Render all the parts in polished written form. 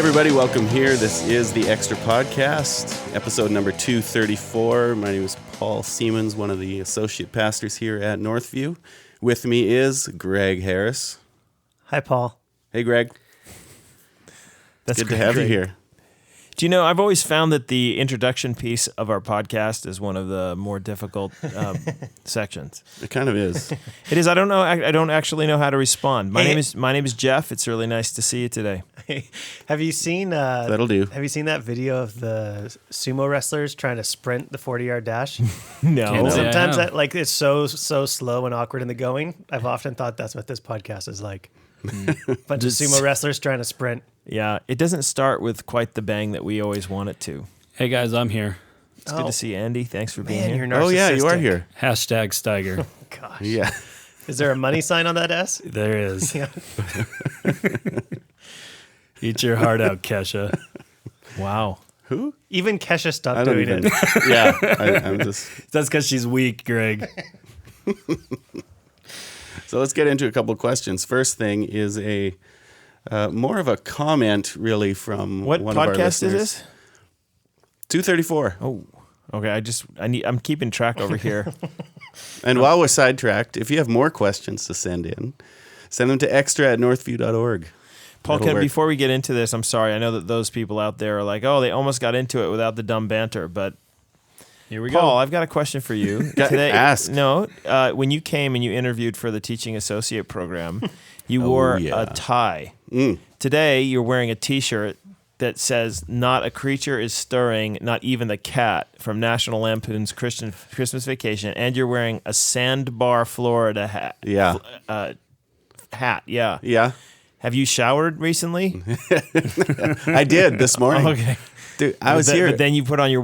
everybody. Welcome here. This is the Extra Podcast, episode number 234. My name is Paul Siemens, one of the associate pastors here at Northview. With me is Greg Harris. Hi, Paul. Hey, Greg. That's good to have you here. Do you know, I've always found that the introduction piece of our podcast is one of the more difficult sections. It kind of is. It is. I don't know. I don't actually know how to respond. My name is Jeff. It's really nice to see you today. Have you seen That'll do. Have you seen that video of the sumo wrestlers trying to sprint the 40-yard dash? No. And sometimes that it's so slow and awkward in the going. I've often thought that's what this podcast is like. Bunch of sumo wrestlers trying to sprint. Yeah, it doesn't start with quite the bang that we always want it to. Hey guys, I'm here. It's good to see you, Andy. Thanks for being here. You're narcissistic. Oh, yeah, you are here. Hashtag Steiger. Gosh. Yeah. Is there a money sign on that S? There is. Yeah. Eat your heart out, Kesha. Wow. Who? Even Kesha I stopped don't doing even. it. Yeah, I'm just. That's because she's weak, Greg. So let's get into a couple of questions. First thing is a more of a comment, really, from What one of our podcast listeners. is this? 234. Oh, okay. I'm keeping track over here. And while we're sidetracked, if you have more questions to send in, send them to extra@northview.org. Paul, That'll work. before we get into this, I'm sorry. I know that those people out there are like, oh, they almost got into it without the dumb banter, but Here we Paul, go. I've got a question for you. Ask. No, when you came and you interviewed for the teaching associate program, you wore yeah. a tie. Mm. Today, you're wearing a T-shirt that says, "Not a creature is stirring, not even the cat," from National Lampoon's Christmas Vacation, and you're wearing a Sandbar, Florida hat. Yeah. Hat, yeah. Yeah. Have you showered recently? I did this morning. Okay. Dude, I was here. But then you put on your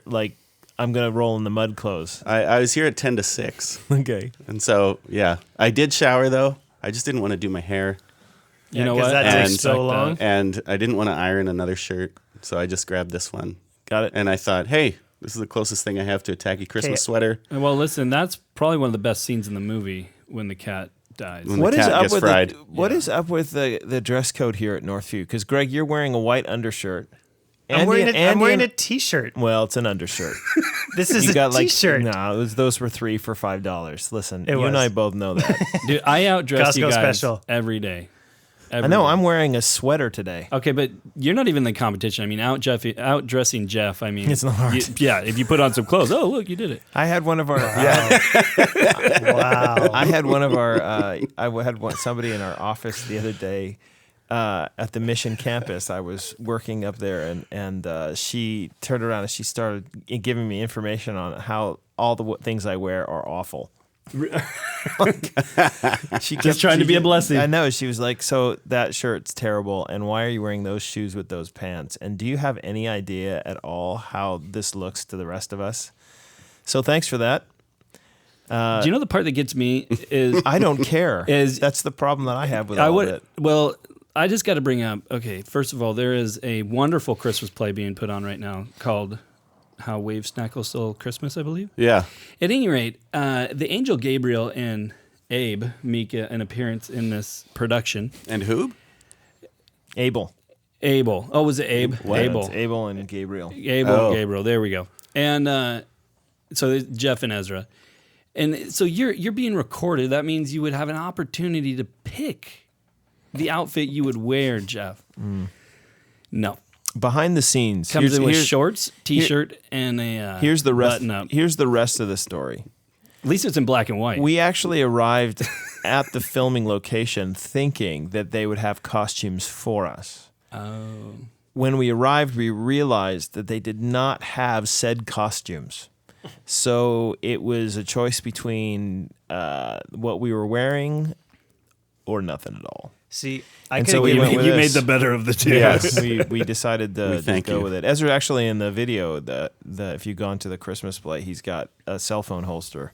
like, I'm gonna roll in the mud clothes. I was here at 10 to 6. Okay. And so, yeah. I did shower, though. I just didn't want to do my hair. You know 'cause what? that takes I so respect long. that. And I didn't want to iron another shirt. So I just grabbed this one. Got it. And I thought, hey, this is the closest thing I have to a tacky Christmas Okay. sweater. Well, listen, that's probably one of the best scenes in the movie when the cat dies. When What the is cat up gets with fried. What is up with the dress code here at Northview? Because Greg, you're wearing a white undershirt. I'm wearing Andy a T-shirt. Well, it's an undershirt. This is You a got like T-shirt. No, those were 3 for $5. Listen, It you and was. I both know that. Dude, I outdress you Costco guys special. every day. I know. I'm wearing a sweater today. Okay, but you're not even in the competition. I mean, outdressing Jeff. I mean, It's not hard. yeah, if you put on some clothes, oh look, you did it. I had one of our. Wow. I had one of our. Somebody in our office the other day at the Mission campus. I was working up there, and she turned around and she started giving me information on how all the things I wear are awful. She Just trying to be a blessing. I know. She was like, "So that shirt's terrible, and why are you wearing those shoes with those pants? And do you have any idea at all how this looks to the rest of us?" So thanks for that. Do you know the part that gets me is I don't care. Is- That's the problem that I have with all of it. Well, I just got to bring up. Okay, first of all, there is a wonderful Christmas play being put on right now called "How Waves Snackle Stole Christmas," I believe. Yeah. At any rate, the angel Gabriel and Abe make an appearance in this production. And who? Abel. Abel. Oh, was it Abe? What? Abel. It's Abel and Gabriel. Abel. Oh. Gabriel. There we go. And so there's Jeff and Ezra. And so you're being recorded. That means you would have an opportunity to pick the outfit you would wear, Jeff. No. Behind the scenes, Comes in with shorts, T-shirt, and a here's the rest. button-up. Here's the rest of the story. At least it's in black and white. We actually arrived at the filming location thinking that they would have costumes for us. Oh. When we arrived, we realized that they did not have said costumes. So it was a choice between what we were wearing or nothing at all. See, I And could so have we given went you. with You this. made the better of the two. Yes, we decided We to thank go you. with it. Ezra actually in the video, the if you've gone to the Christmas play, he's got a cell phone holster.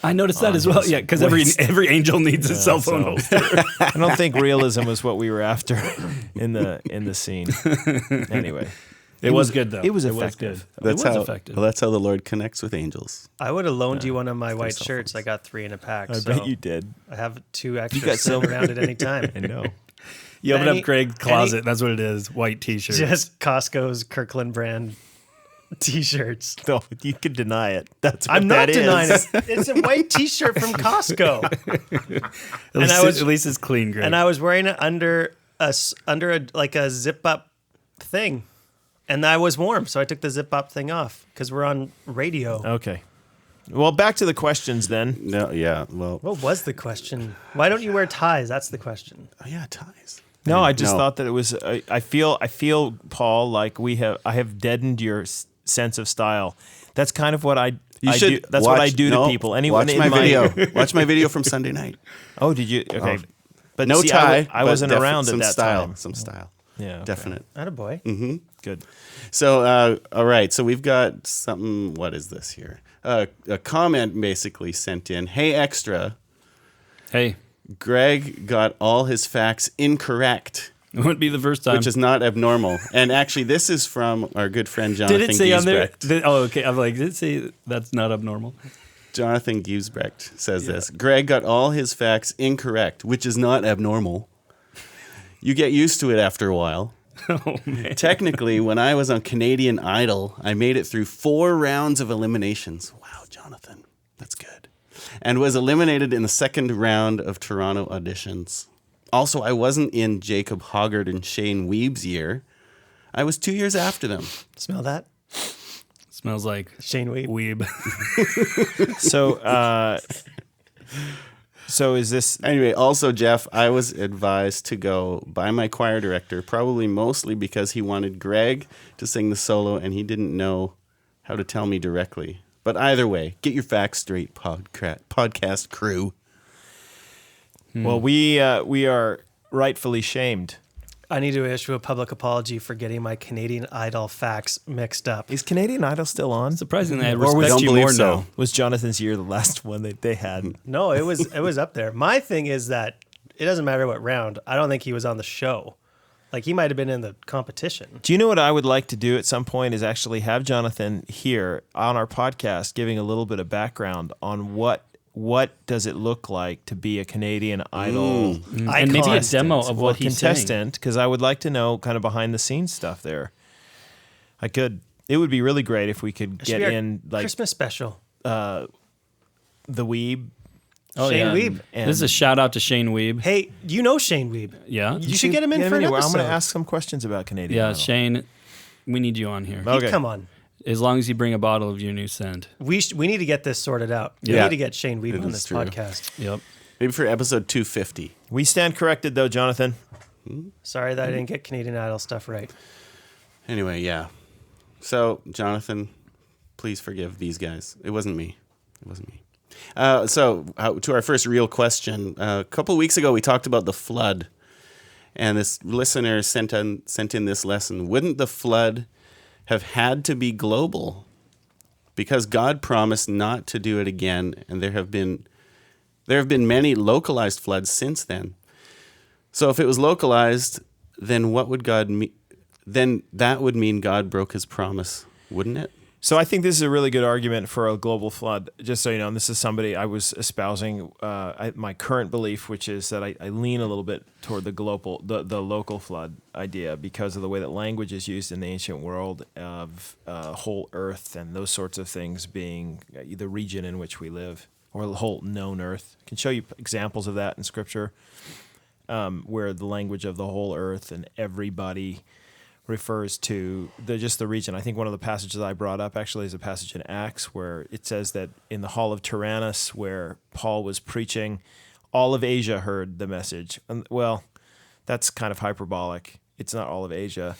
I noticed that as well. his Yeah, because waist. every angel needs a cell phone so- holster. I don't think realism was what we were after in the scene. Anyway, It was good though. It was good. effective. That's it was how. effective. Well, that's how the Lord connects with angels. I would have loaned you one of my white cell shirts. phones. I got 3 in a pack. I so bet you did. I have 2 extra got sitting some- around at any time. I know. You open Any- up Greg's closet. That's what it is. White T-shirt. Just Costco's Kirkland brand T-shirts. No, you could deny it. That's what I'm not that is. denying it. It's a white T-shirt from Costco, At least it's clean, Greg. and I was wearing it under a like a zip up thing, and I was warm, so I took the zip up thing off because we're on radio. Okay. Well, back to the questions then. No, yeah. Well, What was the question? Why don't you wear ties? That's the question. oh, yeah, ties. No, I just No. thought that it was. I feel, Paul, like I have deadened your sense of style. That's kind of what I do. That's what I do to people. Anyone watch in my video. Watch my video from Sunday night. Oh, did you? Okay, but No see, tie. I but wasn't around at some that style. time. Some style. Yeah, okay. Definite. Attaboy. Good. So, all right. So we've got something. What is this here? A comment basically sent in. Hey, Extra. hey, Greg got all his facts incorrect, it wouldn't be the first time. which is not abnormal. And actually, this is from our good friend Jonathan did it say on there? Giesbrecht. Oh, okay. I'm like, did it say that's not abnormal? Jonathan Giesbrecht says this. Greg got all his facts incorrect, which is not abnormal. You get used to it after a while. Oh man. Technically, when I was on Canadian Idol, I made it through 4 rounds of eliminations. Wow, Jonathan, that's good. And was eliminated in the second round of Toronto auditions. Also, I wasn't in Jacob Hoggard and Shane Weeb's year. I was 2 years after them. Smell that, Smells like Shane Weeb. weeb. So is this? Anyway, also, Jeff, I was advised to go by my choir director, probably mostly because he wanted Greg to sing the solo and he didn't know how to tell me directly. But either way, get your facts straight, podcast crew. Well, we are rightfully shamed. I need to issue a public apology for getting my Canadian Idol facts mixed up. Is Canadian Idol still on? Surprisingly, I Or we respect don't you believe more so. now. Was Jonathan's year the last one that they had? No, it was up there. My thing is that it doesn't matter what round. I don't think he was on the show. Like he might have been in the competition. Do you know what I would like to do at some point is actually have Jonathan here on our podcast giving a little bit of background on what does it look like to be a Canadian Idol And maybe a Contestant. demo of what he's saying. contestant? Because I would like to know kind of behind the scenes stuff there. It would be really great if we could It should get be our in like Christmas special. the Weeb. Oh, Shane yeah. Weeb. And This is a shout out to Shane Weeb. Hey, you know Shane Weeb. Yeah. You should get him in for an anywhere. episode. I'm going to ask some questions about Canadian Yeah, Idol. Shane, we need you on here. Okay. Come on. As long as you bring a bottle of your new scent. We need to get this sorted out. We Yeah. need to get Shane Weeb It on is this true. podcast. Yep. Maybe for episode 250. We stand corrected though, Jonathan. Sorry that I didn't get Canadian Idol stuff right. Anyway, yeah. So, Jonathan, please forgive these guys. It wasn't me. To our first real question. A couple weeks ago, we talked about the flood. And this listener sent in this lesson. Wouldn't the flood have had to be global? Because God promised not to do it again. And there have been many localized floods since then. So if it was localized, then what would God mean? Then that would mean God broke his promise, wouldn't it? So I think this is a really good argument for a global flood. Just so you know, and this is somebody I was espousing my current belief, which is that I lean a little bit toward the local flood idea because of the way that language is used in the ancient world of whole earth and those sorts of things being the region in which we live or the whole known earth. I can show you examples of that in Scripture where the language of the whole earth and everybody refers to just the region. I think one of the passages I brought up actually is a passage in Acts where it says that in the hall of Tyrannus where Paul was preaching, all of Asia heard the message. And, well, that's kind of hyperbolic. It's not all of Asia.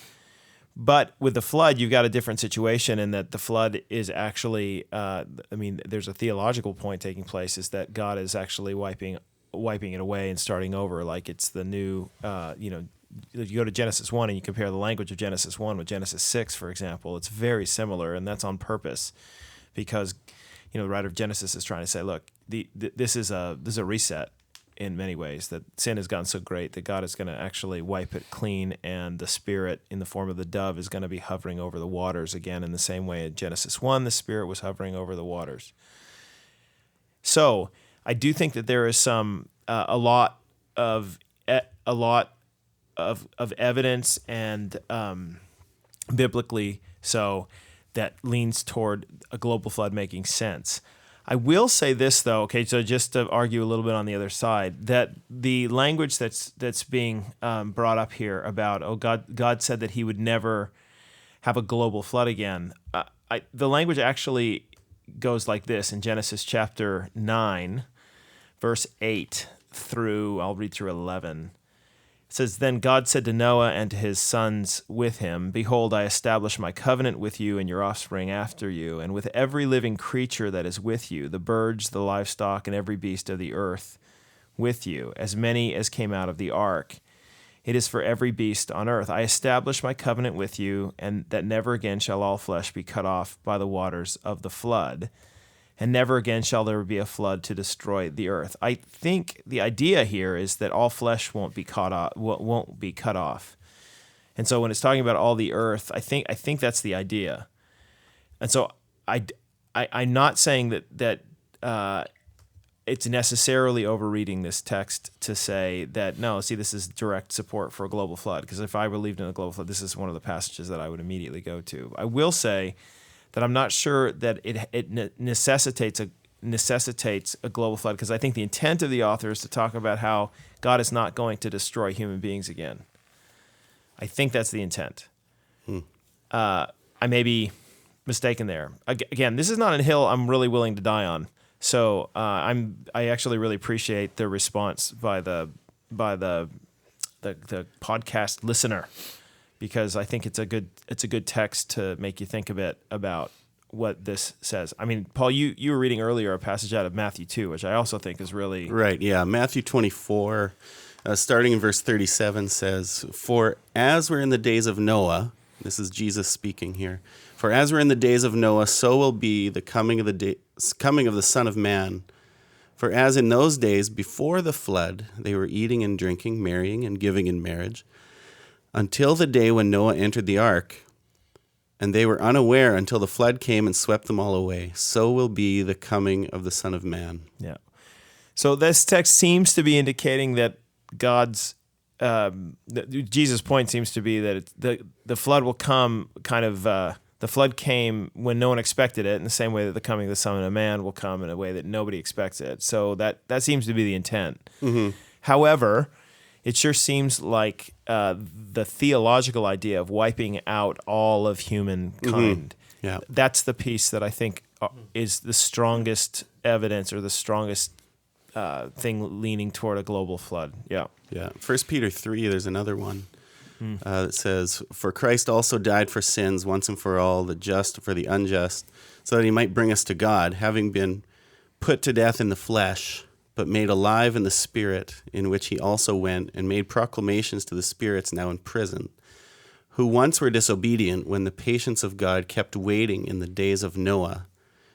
But with the flood, you've got a different situation in that the flood is actually, there's a theological point taking place is that God is actually wiping it away and starting over like it's the new, you go to Genesis 1 and you compare the language of Genesis 1 with Genesis 6, for example, it's very similar, and that's on purpose because, the writer of Genesis is trying to say, look, this is a reset in many ways, that sin has gotten so great that God is going to actually wipe it clean, and the Spirit in the form of the dove is going to be hovering over the waters again in the same way in Genesis 1, the Spirit was hovering over the waters. So I do think that there is a lot of evidence and biblically so that leans toward a global flood making sense. I will say this though, okay, so just to argue a little bit on the other side, that the language that's being brought up here about God said that He would never have a global flood again. The language actually goes like this in Genesis chapter 9, verse 8 through, I'll read through 11. It says, "Then God said to Noah and to his sons with him, Behold, I establish my covenant with you and your offspring after you, and with every living creature that is with you, the birds, the livestock, and every beast of the earth with you, as many as came out of the ark. It is for every beast on earth. I establish my covenant with you, and that never again shall all flesh be cut off by the waters of the flood. And never again shall there be a flood to destroy the earth." I think the idea here is that all flesh won't be cut off. And so when it's talking about all the earth, I think that's the idea. And so I'm not saying that it's necessarily overreading this text to say that, no, see, this is direct support for a global flood. Because if I believed in a global flood, this is one of the passages that I would immediately go to. I will say that I'm not sure that it necessitates a global flood, because I think the intent of the author is to talk about how God is not going to destroy human beings again. I think that's the intent. I may be mistaken there. Again, this is not a hill I'm really willing to die on. So I actually really appreciate the response by the podcast listener, because I think it's a good text to make you think a bit about what this says. I mean, Paul, you were reading earlier a passage out of Matthew 2, which I also think is really... Right, yeah. Matthew 24, starting in verse 37 says, "For as we're in the days of Noah," this is Jesus speaking here, "For as we're in the days of Noah, so will be the coming of the Son of Man. For as in those days before the flood, they were eating and drinking, marrying and giving in marriage, until the day when Noah entered the ark, and they were unaware until the flood came and swept them all away. So will be the coming of the Son of Man." Yeah. So this text seems to be indicating that Jesus' point seems to be that the flood will come the flood came when no one expected it, in the same way that the coming of the Son of Man will come in a way that nobody expects it. So that seems to be the intent. Mm-hmm. However, it sure seems like the theological idea of wiping out all of humankind, Yeah. that's the piece that I think is the strongest evidence, or the strongest thing leaning toward a global flood. Yeah. Yeah. 1 Peter 3, there's another one that says, "For Christ also died for sins once and for all, the just for the unjust, so that he might bring us to God, having been put to death in the flesh, but made alive in the Spirit, in which he also went and made proclamations to the spirits now in prison, who once were disobedient when the patience of God kept waiting in the days of Noah,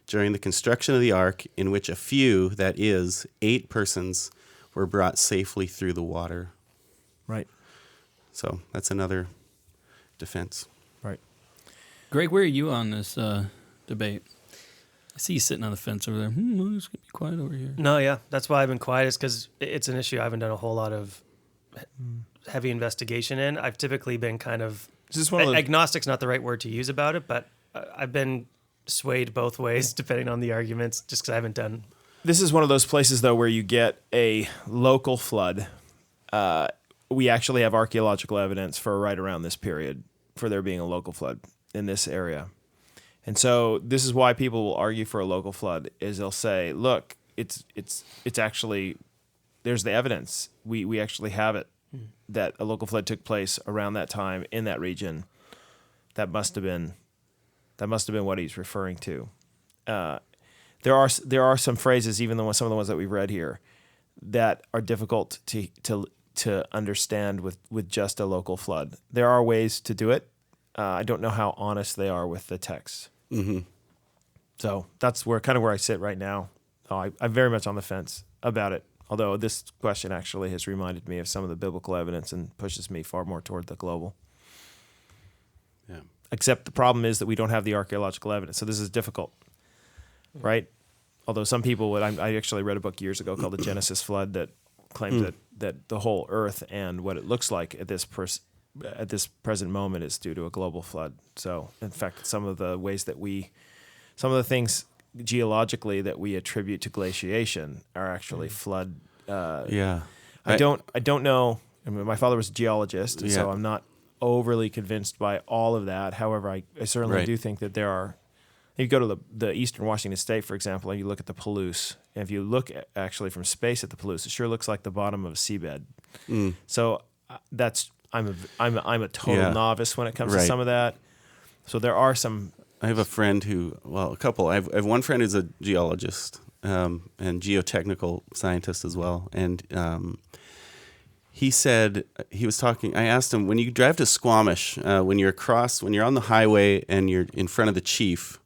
during the construction of the ark, in which a few, that is, 8 persons, were brought safely through the water." Right. So that's another defense. Right. Greg, where are you on this debate? I see you sitting on the fence over there. I'm just going to be quiet over here. No, yeah. That's why I've been quiet, is because it's an issue I haven't done a whole lot of heavy investigation in. I've typically been kind of... agnostic's not the right word to use about it, but I've been swayed both ways depending on the arguments, just because I haven't done... This is one of those places, though, where you get a local flood. We actually have archaeological evidence for right around this period for there being a local flood in this area. And so this is why people will argue for a local flood, is they'll say, look, it's actually, there's the evidence. We actually have it, that a local flood took place around that time in that region. That must have been what he's referring to. There are some phrases, even some of the ones that we've read here, that are difficult to understand with just a local flood. There are ways to do it. I don't know how honest they are with the text. Mm-hmm. So that's where I sit right now. I'm very much on the fence about it, although this question actually has reminded me of some of the biblical evidence and pushes me far more toward the global. Yeah. Except the problem is that we don't have the archaeological evidence, so this is difficult, right? Although some people would... I actually read a book years ago called The Genesis Flood that claimed that that the whole Earth and what it looks like at this present moment is due to a global flood. So, in fact, some of the things geologically that we attribute to glaciation are actually flood. I don't know. I mean, my father was a geologist, so I'm not overly convinced by all of that. However, I certainly do think that there are. If you go to the eastern Washington State, for example, and you look at the Palouse, and if you look actually from space at the Palouse, it sure looks like the bottom of a seabed. So I'm a total novice when it comes to some of that. So there are some. I have a friend a couple. I have one friend who's a geologist and geotechnical scientist as well, and he said he was talking. I asked him, when you drive to Squamish, when you're on the highway and you're in front of the chief,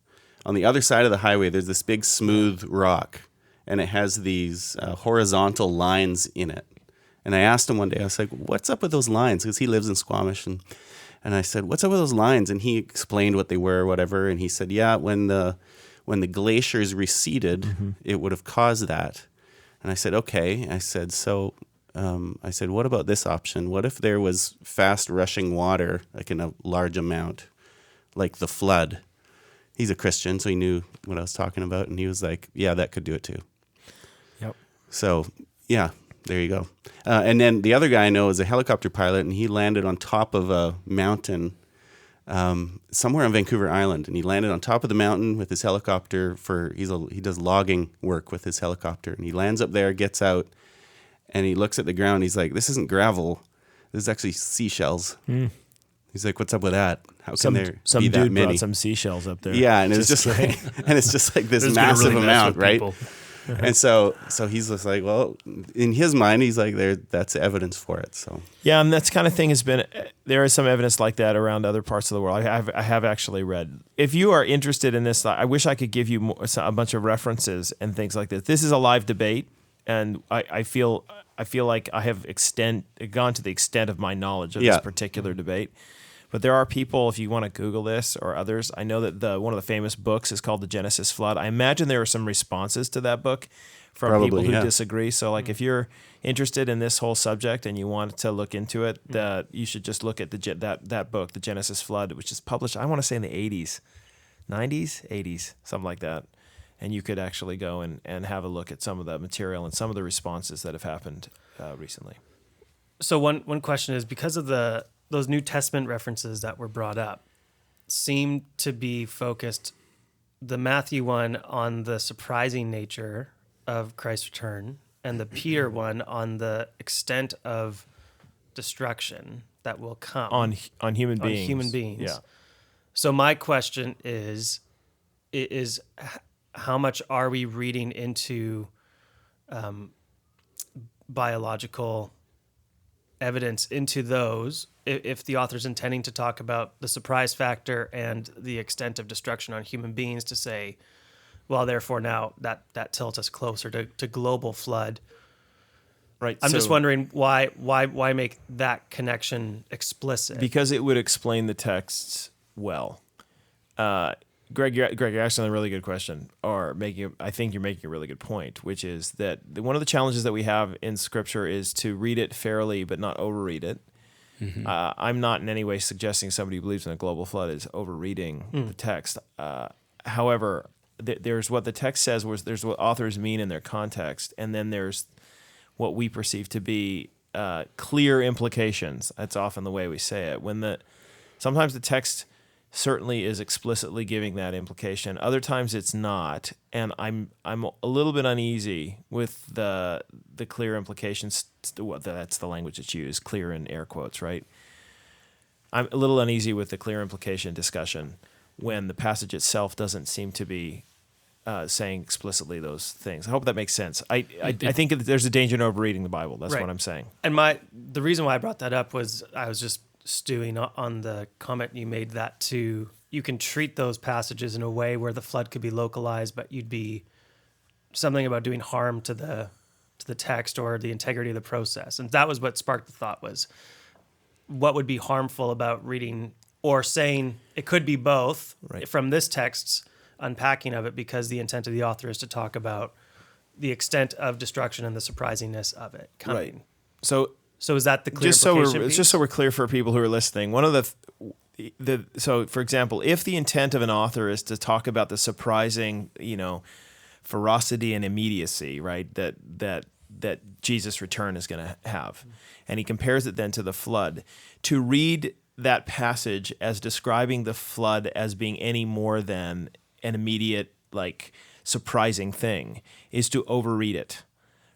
on the other side of the highway, there's this big smooth rock, and it has these horizontal lines in it. And I asked him one day, I was like, "What's up with those lines?" Because he lives in Squamish, and I said, "What's up with those lines?" And he explained what they were, whatever. And he said, "Yeah, when the glaciers receded, it would have caused that." And I said, "Okay." I said, "So." I said, "What about this option? What if there was fast rushing water, like in a large amount, like the flood?" He's a Christian, so he knew what I was talking about. And he was like, "Yeah, that could do it too." Yep. So, yeah, there you go. And then the other guy I know is a helicopter pilot, and he landed on top of a mountain somewhere on Vancouver Island. And he landed on top of the mountain with his helicopter he does logging work with his helicopter. And he lands up there, gets out, and he looks at the ground. He's like, "This isn't gravel. This is actually seashells." He's like, "What's up with that? How can there be that many?" Brought some seashells up there. Yeah, and it's just like, and it's just like this massive amount, right? And so he's just like, well, in his mind, he's like, that's evidence for it. So yeah, and that's kind of thing there is some evidence like that around other parts of the world. I have actually read. If you are interested in this, I wish I could give you a bunch of references and things like this. This is a live debate. And I feel like I have gone to the extent of my knowledge of this particular debate. But there are people, if you want to Google this or others, I know that one of the famous books is called The Genesis Flood. I imagine there are some responses to that book from people who disagree. So like if you're interested in this whole subject and you want to look into it, you should just look at that book, The Genesis Flood, which is published, I want to say in the 80s, 90s, 80s, something like that. And you could actually go and have a look at some of the material and some of the responses that have happened recently. So one question is, because of those New Testament references that were brought up seem to be focused, the Matthew one on the surprising nature of Christ's return, and the Peter one on the extent of destruction that will come on human beings. On human beings. Yeah. So my question is how much are we reading into biological evidence into those, if the author's intending to talk about the surprise factor and the extent of destruction on human beings, to say, well, therefore now that tilts us closer to global flood. Right. I'm just wondering why make that connection explicit? Because it would explain the texts well. Greg, you're asking a really good question, I think you're making a really good point, which is that one of the challenges that we have in Scripture is to read it fairly but not overread it. Mm-hmm. I'm not in any way suggesting somebody who believes in a global flood is overreading the text. However, there's what the text says, there's what authors mean in their context, and then there's what we perceive to be clear implications. That's often the way we say it. Sometimes the text certainly is explicitly giving that implication. Other times it's not, and I'm a little bit uneasy with the clear implications. That's the language that's used, clear in air quotes, right? I'm a little uneasy with the clear implication discussion when the passage itself doesn't seem to be saying explicitly those things. I hope that makes sense. I think there's a danger in overreading the Bible. That's what I'm saying. And the reason why I brought that up was I was just stewing on the comment you made that you can treat those passages in a way where the flood could be localized, but you'd be something about doing harm to the text or the integrity of the process. And that was what sparked the thought, was what would be harmful about reading or saying it could be both from this text's unpacking of it, because the intent of the author is to talk about the extent of destruction and the surprisingness of it coming. So is that the clear just so we're clear for people who are listening, one of so for example, if the intent of an author is to talk about the surprising, ferocity and immediacy, right, that Jesus' return is going to have, and he compares it then to the flood, to read that passage as describing the flood as being any more than an immediate, surprising thing is to overread it,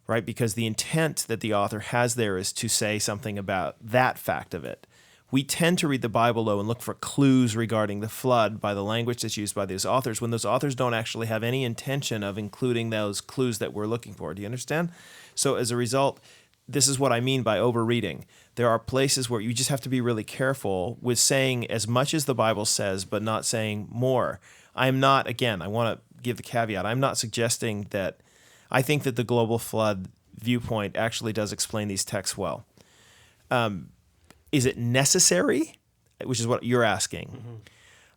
right? Because the intent that the author has there is to say something about that fact of it. We tend to read the Bible, though, and look for clues regarding the flood by the language that's used by those authors, when those authors don't actually have any intention of including those clues that we're looking for. Do you understand? So as a result, this is what I mean by overreading. There are places where you just have to be really careful with saying as much as the Bible says, but not saying more. I'm not, again, I want to give the caveat, I'm not suggesting that I think that the global flood viewpoint actually does explain these texts well. Is it necessary? Which is what you're asking. Mm-hmm.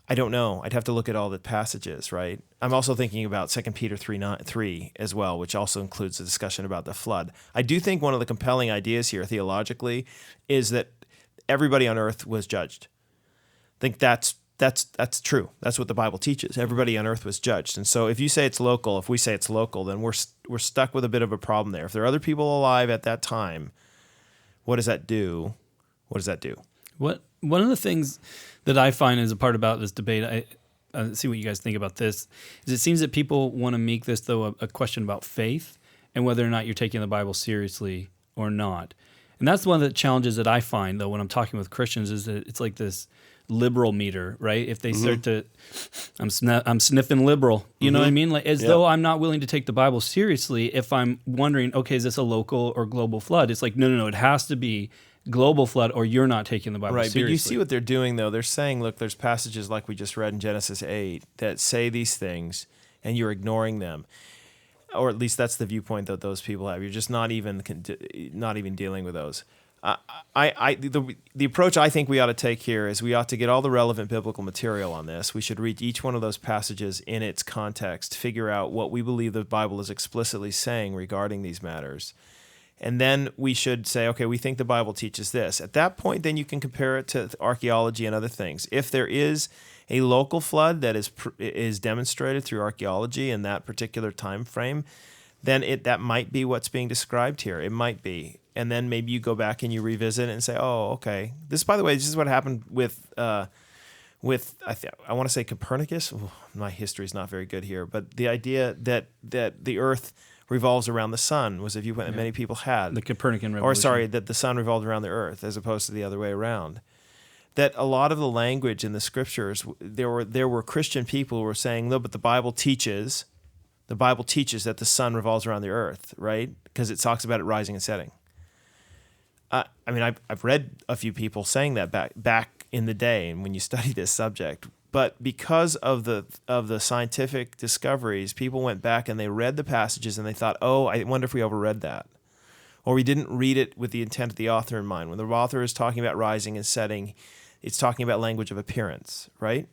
I don't know. I'd have to look at all the passages, right? I'm also thinking about 2 Peter 3 as well, which also includes a discussion about the flood. I do think one of the compelling ideas here theologically is that everybody on earth was judged. I think that's true. That's what the Bible teaches. Everybody on earth was judged. And so if you say it's local, if we say it's local, then we're stuck with a bit of a problem there. If there are other people alive at that time, what does that do? What does that do? One of the things that I find is a part about this debate, I see what you guys think about this, is it seems that people want to make this, though, a question about faith and whether or not you're taking the Bible seriously or not. And that's one of the challenges that I find, though, when I'm talking with Christians, is that it's like this liberal meter, right? If they start to, I'm sniffing liberal, you know what I mean? Like though I'm not willing to take the Bible seriously if I'm wondering, okay, is this a local or global flood? It's like, no, it has to be global flood or you're not taking the Bible seriously. Right, but you see what they're doing, though. They're saying, look, there's passages like we just read in Genesis 8 that say these things, and you're ignoring them. Or at least that's the viewpoint that those people have. You're just not even dealing with those. The approach I think we ought to take here is we ought to get all the relevant biblical material on this. We should read each one of those passages in its context, figure out what we believe the Bible is explicitly saying regarding these matters. And then we should say, okay, we think the Bible teaches this. At that point, then you can compare it to archaeology and other things. If there is a local flood that is demonstrated through archaeology in that particular time frame, then that might be what's being described here. It might be. And then maybe you go back and you revisit it and say, oh, okay. By the way, this is what happened with I want to say Copernicus. Oh, my history is not very good here, but the idea that the Earth revolves around the sun was a viewpoint that many people had. The Copernican revolution. That the sun revolved around the Earth as opposed to the other way around. That a lot of the language in the scriptures, there were Christian people who were saying, no, but the Bible teaches that the sun revolves around the Earth, right? Because it talks about it rising and setting. I've read a few people saying that back in the day, and when you study this subject. But because of the scientific discoveries, people went back and they read the passages and they thought, oh, I wonder if we overread that. Or we didn't read it with the intent of the author in mind. When the author is talking about rising and setting, it's talking about language of appearance, right?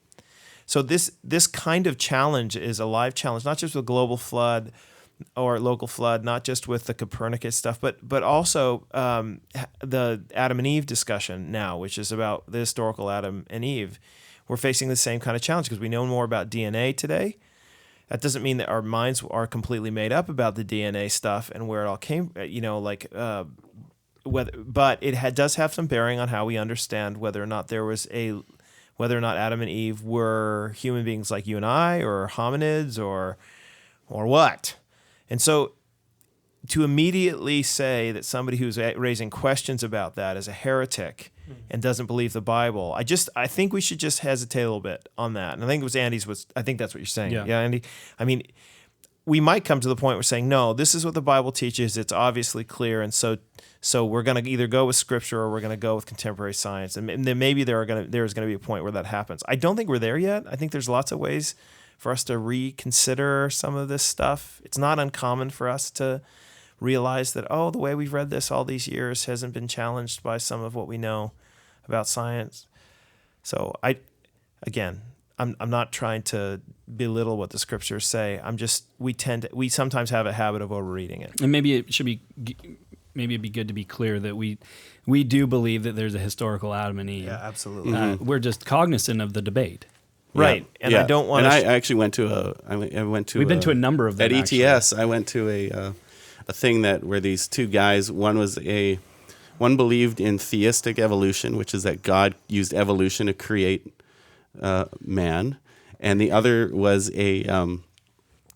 So this kind of challenge is a live challenge, not just with global flood or local flood, not just with the Copernicus stuff, but also the Adam and Eve discussion now, which is about the historical Adam and Eve. We're facing the same kind of challenge because we know more about DNA today. That doesn't mean that our minds are completely made up about the DNA stuff and where it all came, but it does have some bearing on how we understand whether or not Adam and Eve were human beings like you and I, or hominids, or what. And so to immediately say that somebody who's raising questions about that is a heretic and doesn't believe the Bible, I think we should just hesitate a little bit on that. And I think it was Andy's I think that's what you're saying. Yeah, Andy? I mean, we might come to the point where we're saying, no, this is what the Bible teaches. It's obviously clear. And so we're going to either go with Scripture or we're going to go with contemporary science. And then maybe there's going to be a point where that happens. I don't think we're there yet. I think there's lots of ways for us to reconsider some of this stuff. It's not uncommon for us to realize that, the way we've read this all these years hasn't been challenged by some of what we know about science. So I'm not trying to belittle what the scriptures say. We sometimes have a habit of overreading it. And maybe it should be maybe it'd be good to be clear that we do believe that there's a historical Adam and Eve. Yeah, absolutely. We're just cognizant of the debate. Right, and I don't want. And I actually went to We've been to a number of them at ETS. I went to a thing where these two guys. One believed in theistic evolution, which is that God used evolution to create man, and the other was a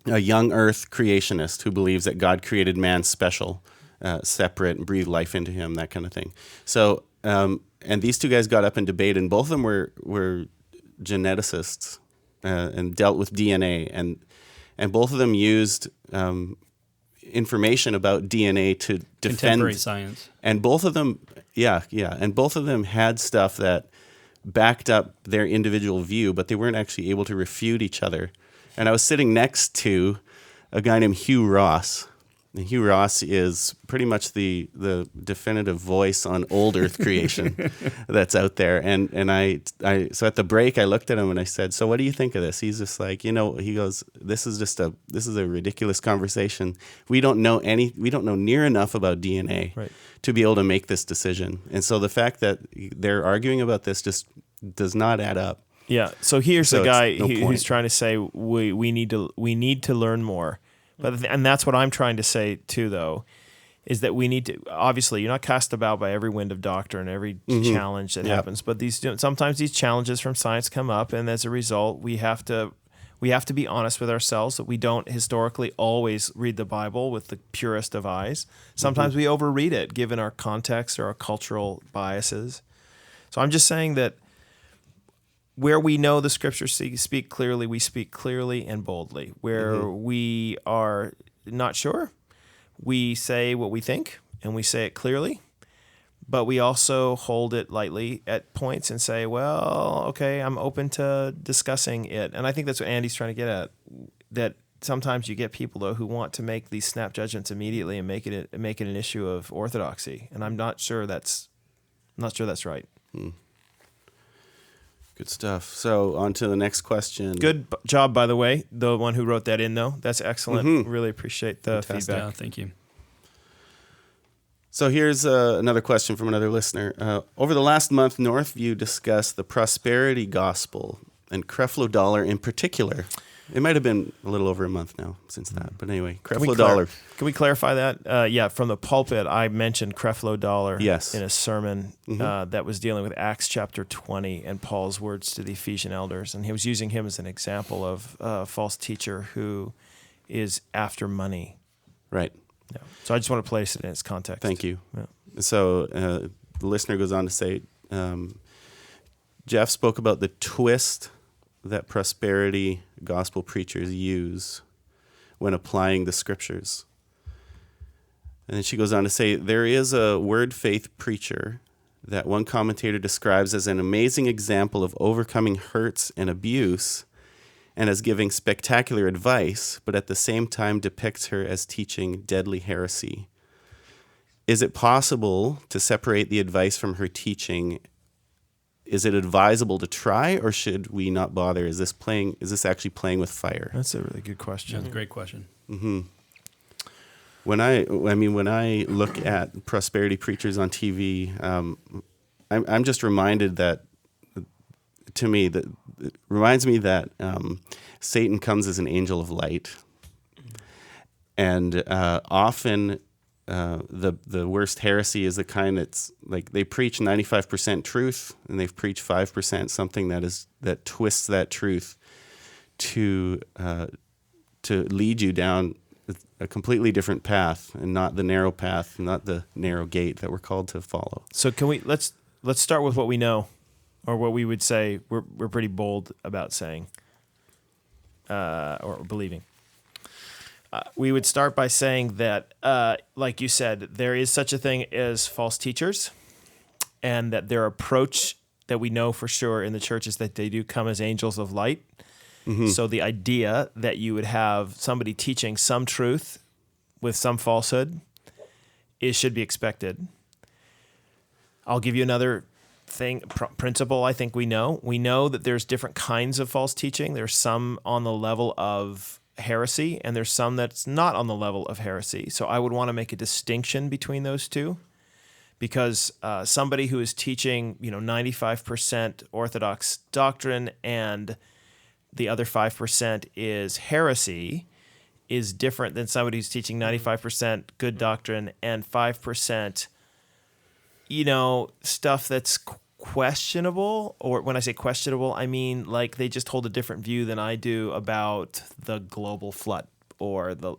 young Earth creationist who believes that God created man special, separate, and breathed life into him, that kind of thing. So, and these two guys got up and debated, and both of them were geneticists and dealt with DNA, and both of them used information about DNA to defend contemporary science. And both of them, and both of them had stuff that backed up their individual view, but they weren't actually able to refute each other. And I was sitting next to a guy named Hugh Ross. And Hugh Ross is pretty much the definitive voice on old Earth creation that's out there. And so at the break, I looked at him and I said, "So what do you think of this?" He's just like, he goes, "This is a ridiculous conversation. We don't know near enough about DNA to be able to make this decision." And so the fact that they're arguing about this just does not add up. Yeah. So here's the guy who's trying to say we need to learn more. And that's what I'm trying to say too, though, is that we need to. Obviously, you're not cast about by every wind of doctrine, every challenge that happens. But sometimes these challenges from science come up, and as a result, we have to be honest with ourselves that we don't historically always read the Bible with the purest of eyes. Sometimes we overread it, given our context or our cultural biases. So I'm just saying that where we know the Scriptures speak clearly, we speak clearly and boldly. Where we are not sure, we say what we think, and we say it clearly. But we also hold it lightly at points and say, well, okay, I'm open to discussing it. And I think that's what Andy's trying to get at, that sometimes you get people, though, who want to make these snap judgments immediately and make it an issue of orthodoxy. And I'm not sure that's right. Good stuff. So on to the next question. Good job, by the way, the one who wrote that in, though. That's excellent. Really appreciate the feedback. Yeah, thank you. So here's another question from another listener. Over the last month, Northview discussed the prosperity gospel and Creflo Dollar in particular. It might have been a little over a month now since that. But anyway, Creflo Dollar. Can we clarify that? From the pulpit, I mentioned Creflo Dollar in a sermon that was dealing with Acts chapter 20 and Paul's words to the Ephesian elders. And he was using him as an example of a false teacher who is after money. Right. Yeah. So I just want to place it in its context. Thank you. Yeah. So the listener goes on to say, Jeff spoke about the twist that prosperity gospel preachers use when applying the Scriptures. And then she goes on to say, there is a word faith preacher that one commentator describes as an amazing example of overcoming hurts and abuse and as giving spectacular advice, but at the same time depicts her as teaching deadly heresy. Is it possible to separate the advice from her teaching? Is it advisable to try, or should we not bother? Is this actually playing with fire? That's a really good question. That's a great question. Mm-hmm. When I look at prosperity preachers on TV, I'm just reminded that, to me, that it reminds me that Satan comes as an angel of light, and often the worst heresy is the kind that's like they preach 95% truth and they've preached 5% something that twists that truth to lead you down a completely different path, and not the narrow path, not the narrow gate that we're called to follow. So can we let's start with what we know, or what we would say we're pretty bold about saying or believing. We would start by saying that, like you said, there is such a thing as false teachers, and that their approach that we know for sure in the church is that they do come as angels of light. Mm-hmm. So the idea that you would have somebody teaching some truth with some falsehood should be expected. I'll give you another principle I think we know. We know that there's different kinds of false teaching. There's some on the level of heresy, and there's some that's not on the level of heresy. So I would want to make a distinction between those two, because somebody who is teaching 95% Orthodox doctrine and the other 5% is heresy is different than somebody who's teaching 95% good doctrine and 5%, stuff that's questionable. Or when I say questionable, I mean like they just hold a different view than I do about the global flood or the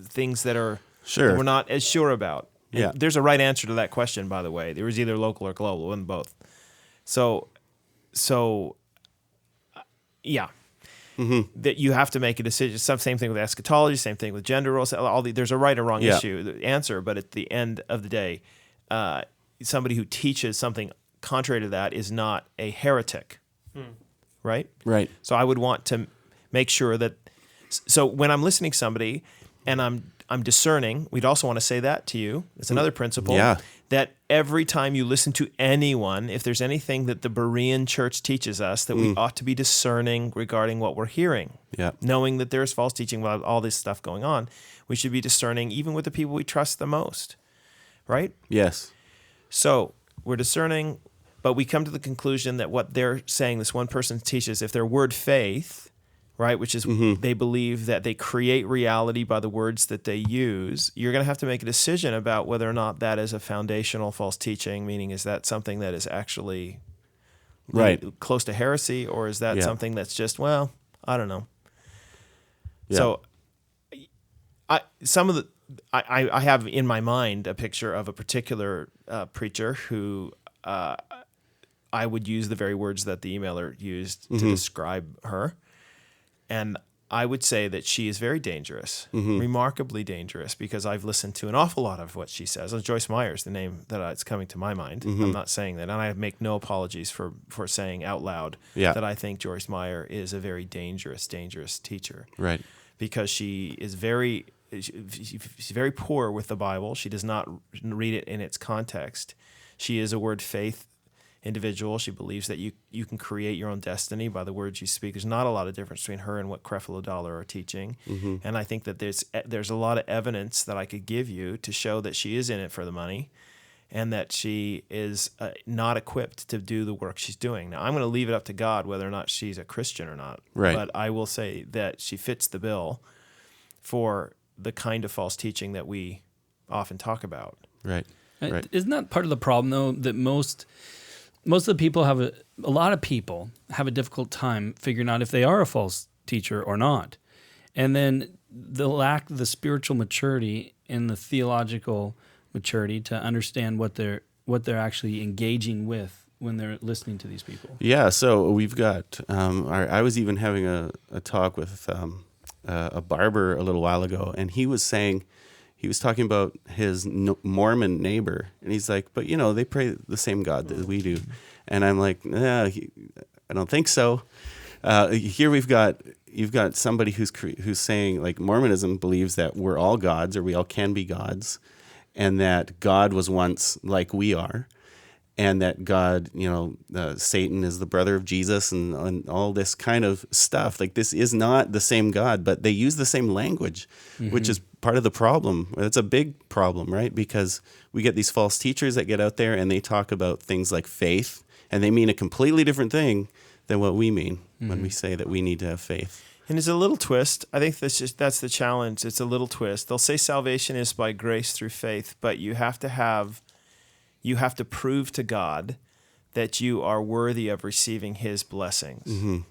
things that are that we're not as sure about. Yeah. And there's a right answer to that question, by the way. There was either local or global, and both. So yeah. Mm-hmm. That you have to make a decision. Same thing with eschatology, same thing with gender roles. There's a right or wrong answer, but at the end of the day, somebody who teaches something contrary to that is not a heretic, right? Right. So I would want to make sure that. So when I'm listening to somebody and I'm discerning, we'd also want to say that to you. It's another principle. Yeah. That every time you listen to anyone, if there's anything that the Berean church teaches us, that we ought to be discerning regarding what we're hearing. Yeah. Knowing that there's false teaching about all this stuff going on, we should be discerning even with the people we trust the most, right? Yes. So we're discerning, but we come to the conclusion that what they're saying, this one person teaches, if their word faith, right, which is they believe that they create reality by the words that they use, you're going to have to make a decision about whether or not that is a foundational false teaching, meaning is that something that is actually close to heresy, or is that something that's just, well, I don't know. Yeah. So I have in my mind a picture of a particular preacher who I would use the very words that the emailer used to describe her. And I would say that she is very dangerous, remarkably dangerous, because I've listened to an awful lot of what she says. Joyce Meyer is the name that it's coming to my mind. I'm not saying that. And I make no apologies for saying out loud that I think Joyce Meyer is a very dangerous teacher. Right. Because she's very poor with the Bible. She does not read it in its context. She is a word faith individual. She believes that you can create your own destiny by the words you speak. There's not a lot of difference between her and what Creflo Dollar are teaching. And I think that there's a lot of evidence that I could give you to show that she is in it for the money and that she is not equipped to do the work she's doing. Now, I'm going to leave it up to God whether or not she's a Christian or not. Right. But I will say that she fits the bill for the kind of false teaching that we often talk about. Right. Right. Isn't that part of the problem, though, that most of the people a lot of people have a difficult time figuring out if they are a false teacher or not. And then the lack of the spiritual maturity and the theological maturity to understand what they're actually engaging with when they're listening to these people. Yeah, so we've got, I was even having a talk with a barber a little while ago, and he was talking about his Mormon neighbor, and he's like, but they pray the same God that we do. And I'm like, I don't think so. Here you've got somebody who's saying, like, Mormonism believes that we're all gods, or we all can be gods, and that God was once like we are, and that God, Satan is the brother of Jesus, and all this kind of stuff. Like, this is not the same God, but they use the same language, which is part of the problem. It's a big problem, right? Because we get these false teachers that get out there and they talk about things like faith, and they mean a completely different thing than what we mean when we say that we need to have faith. And it's a little twist. I think that's the challenge. It's a little twist. They'll say salvation is by grace through faith, but you have to prove to God that you are worthy of receiving his blessings.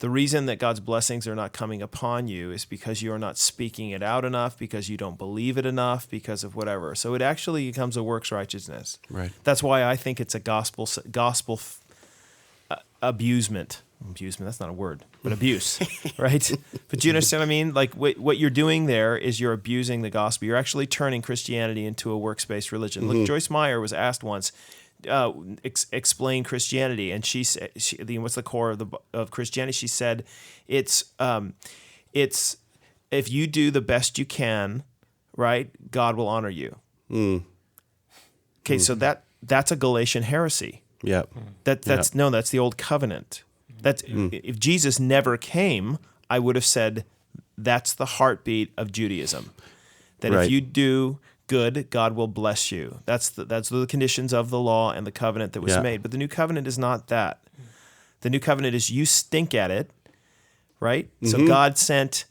The reason that God's blessings are not coming upon you is because you are not speaking it out enough, because you don't believe it enough, because of whatever. So it actually becomes a works righteousness. Right. That's why I think it's a gospel abusement. Abusement, that's not a word, but abuse, right? But do you understand what I mean? Like, what you're doing there is you're abusing the gospel. You're actually turning Christianity into a works-based religion. Look, Joyce Meyer was asked once, explain Christianity, and she said, what's the core of Christianity? She said, it's if you do the best you can, right, God will honor you. Okay, so that's a Galatian heresy. Yeah. That's the old covenant. If Jesus never came, I would have said That's the heartbeat of Judaism. That Right. if you do good, God will bless you. That's the conditions of the law and the covenant that was Yeah. made. But the new covenant is not that. The new covenant is you stink at it, right? So God sent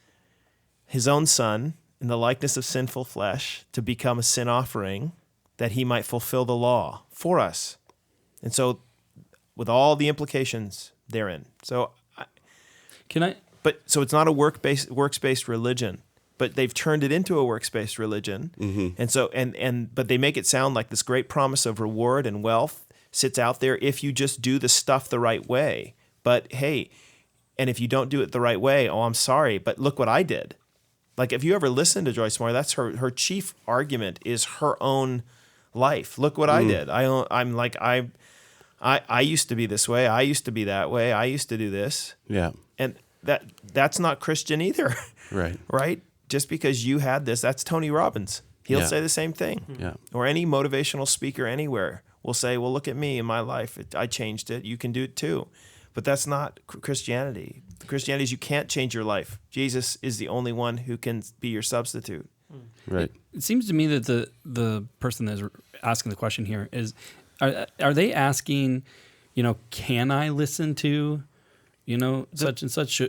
his own son in the likeness of sinful flesh to become a sin offering that he might fulfill the law for us. And so with all the implications therein. So it's not a works-based religion, but they've turned it into a works-based religion. And so but they make it sound like this great promise of reward and wealth sits out there if you just do the stuff the right way. But hey, and if you don't do it the right way, oh, I'm sorry, but look what I did. Like, if you ever listen to Joyce Meyer, that's her chief argument is her own life. Look what I did. I'm like, I used to be this way. I used to be that way. I used to do this. Yeah. And that's not Christian either. Right. Right? Just because you had this, that's Tony Robbins. He'll Yeah. say the same thing. Yeah. Or any motivational speaker anywhere will say, well, look at me in my life. I changed it. You can do it too. But that's not Christianity. Christianity is you can't change your life. Jesus is the only one who can be your substitute. Right. It seems to me that the person that's asking the question here is, are they asking, can I listen to, such and such?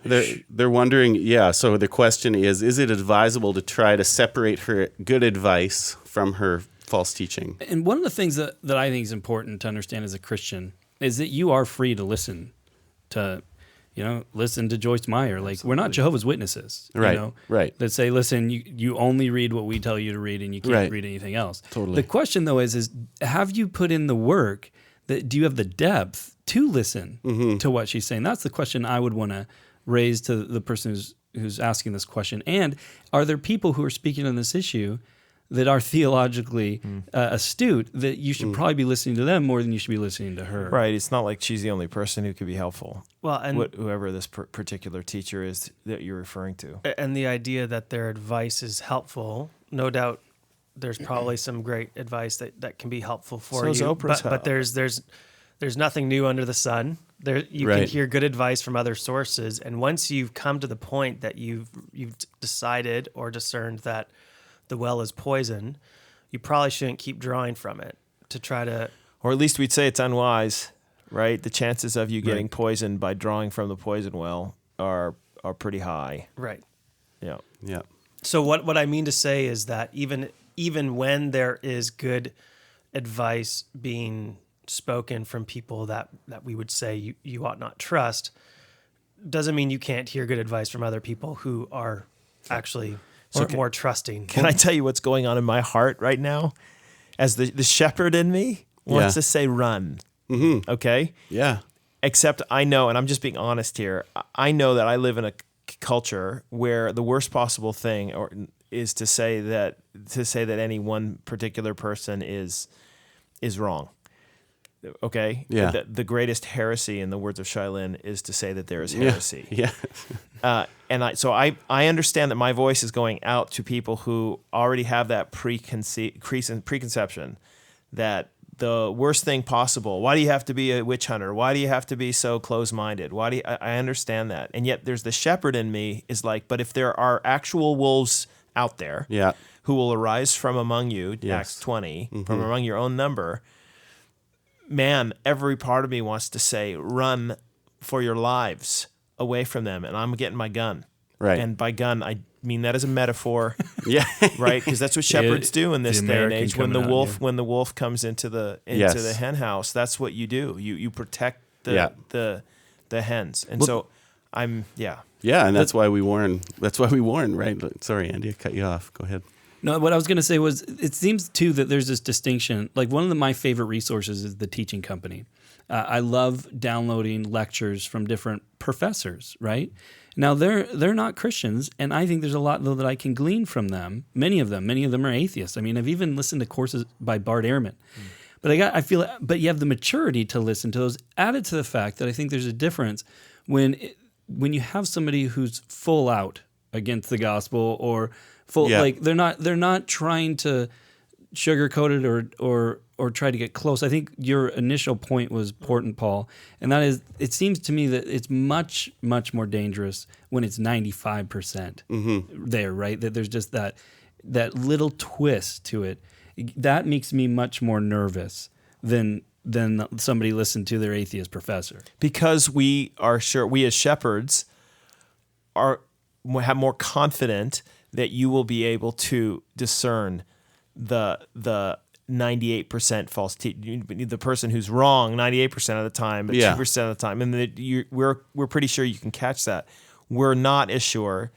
They're wondering, yeah, so the question is it advisable to try to separate her good advice from her false teaching? And one of the things that I think is important to understand as a Christian is that you are free to listen to, listen to Joyce Meyer. Like, Absolutely. we're not Jehovah's Witnesses, Right, right. That say, listen, you only read what we tell you to read and you can't Right. read anything else. Totally. The question, though, is have you put in the work? Do you have the depth to listen to what she's saying? That's the question I would want to raise to the person who's asking this question. And are there people who are speaking on this issue that are theologically astute that you should probably be listening to them more than you should be listening to her? Right. It's not like she's the only person who could be helpful. Well, and whoever this particular teacher is that you're referring to. and the idea that their advice is helpful, no doubt there's probably some great advice that can be helpful for So is you. Oprah's But there's nothing new under the sun. You Right. can hear good advice from other sources, and once you've come to the point that you've decided or discerned that the well is poison, you probably shouldn't keep drawing from it to try to. Or at least we'd say it's unwise, right? The chances of you getting poisoned by drawing from the poison well are pretty high. Right. Yeah. Yeah. So what I mean to say is that even when there is good advice being spoken from people that we would say you ought not trust, doesn't mean you can't hear good advice from other people who are actually more trusting. Can I tell you what's going on in my heart right now? As the shepherd in me wants to say run. Mm-hmm. Okay? Yeah. Except I know, and I'm just being honest here, I know that I live in a culture where the worst possible thing is to say that any one particular person is wrong. Okay? Yeah. The greatest heresy, in the words of Shailin, is to say that there is heresy. Yeah. And I understand that my voice is going out to people who already have that preconception that the worst thing possible. Why do you have to be a witch hunter? Why do you have to be so close-minded? I understand that. And yet there's the shepherd in me is like, but if there are actual wolves out there who will arise from among you, Acts 20, from among your own number, man, every part of me wants to say, run for your lives away from them. And I'm getting my gun. Right. And by gun, I mean that as a metaphor. Yeah. Right? Because that's what shepherds do in this the day and American age. When the coming out, wolf comes into the hen house, that's what you do. You protect the hens. And Yeah, and that's why we warn. Right? Sorry, Andy, I cut you off. Go ahead. No, what I was going to say was it seems, too, that there's this distinction. Like, one of my favorite resources is the Teaching Company. I love downloading lectures from different professors, right? Now, they're not Christians, and I think there's a lot, though, that I can glean from them. Many of them are atheists. I mean, I've even listened to courses by Bart Ehrman. But you have the maturity to listen to those, added to the fact that I think there's a difference when you have somebody who's full out against the gospel or full, like they're not trying to sugarcoat it or try to get close. I think your initial point was important, Paul, and that is, it seems to me that it's much, much more dangerous when it's 95% there, right? That there's just that little twist to it. That makes me much more nervous than somebody listen to their atheist professor. Because we as shepherds have more confident that you will be able to discern the 98% false the person who's wrong 98% of the time, but 2% of the time, and that we're pretty sure you can catch that. We're not as sure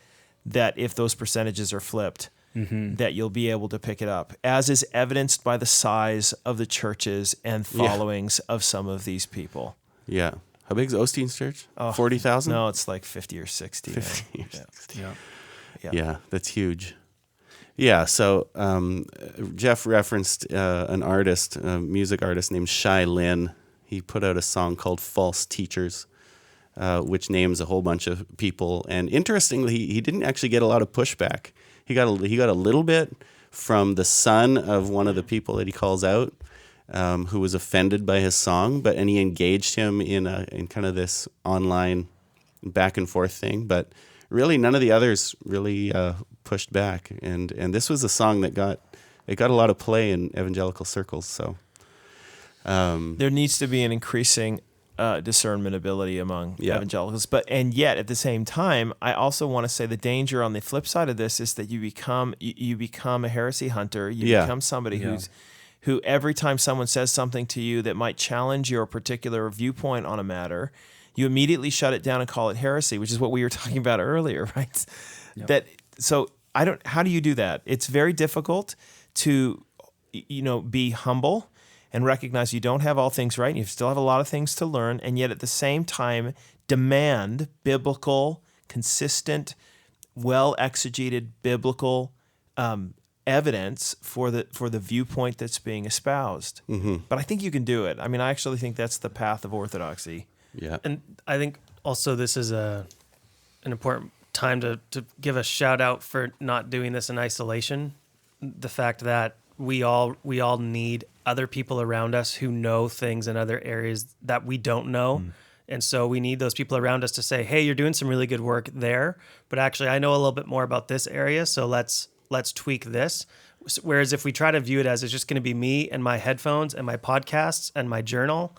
that if those percentages are flipped, that you'll be able to pick it up, as is evidenced by the size of the churches and followings of some of these people. Yeah. How big is Osteen's church? 40,000? No, it's like 50 or 60. 50 or 60. Yeah. Yeah, that's huge. Yeah, so Jeff referenced an artist, a music artist named Shai Linne. He put out a song called False Teachers, which names a whole bunch of people. And interestingly, he didn't actually get a lot of pushback. He got a little bit from the son of one of the people that he calls out, who was offended by his song, and he engaged him in kind of this online back and forth thing. But really, none of the others really pushed back, and this was a song that got a lot of play in evangelical circles. So there needs to be an increasing discernment ability among evangelicals, and yet at the same time, I also want to say the danger on the flip side of this is that you become a heresy hunter. You become somebody who every time someone says something to you that might challenge your particular viewpoint on a matter, you immediately shut it down and call it heresy, which is what we were talking about earlier, right? Yep. How do you do that? It's very difficult to, be humble and recognize you don't have all things right, and you still have a lot of things to learn, and yet at the same time demand biblical, consistent, well-exegeted biblical evidence for the viewpoint that's being espoused. But I think you can do it. I mean, I actually think that's the path of orthodoxy. Yeah. And I think also this is an important time to give a shout out for not doing this in isolation. The fact that we all need other people around us who know things in other areas that we don't know. And so we need those people around us to say, hey, you're doing some really good work there, but actually I know a little bit more about this area, so let's tweak this. Whereas if we try to view it as it's just going to be me and my headphones and my podcasts and my journal,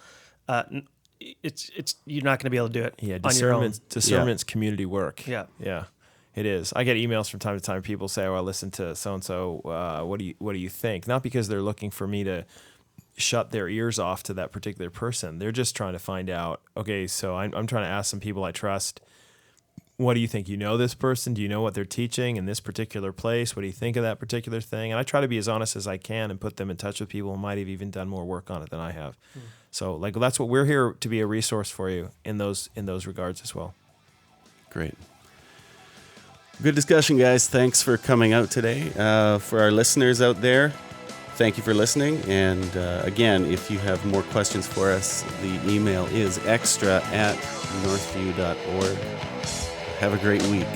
it's you're not going to be able to do it. Yeah, on your own. discernment's community work. Yeah. It is. I get emails from time to time. People say, "Oh, I listened to so and so. What do you think?" Not because they're looking for me to shut their ears off to that particular person. They're just trying to find out. Okay, so I'm trying to ask some people I trust. What do you think? You know this person? Do you know what they're teaching in this particular place? What do you think of that particular thing? And I try to be as honest as I can and put them in touch with people who might have even done more work on it than I have. So, that's what we're here to be a resource for you in those regards as well. Great. Good discussion, guys. Thanks for coming out today. For our listeners out there, thank you for listening. And again, if you have more questions for us, the email is extra@northview.org. Have a great week.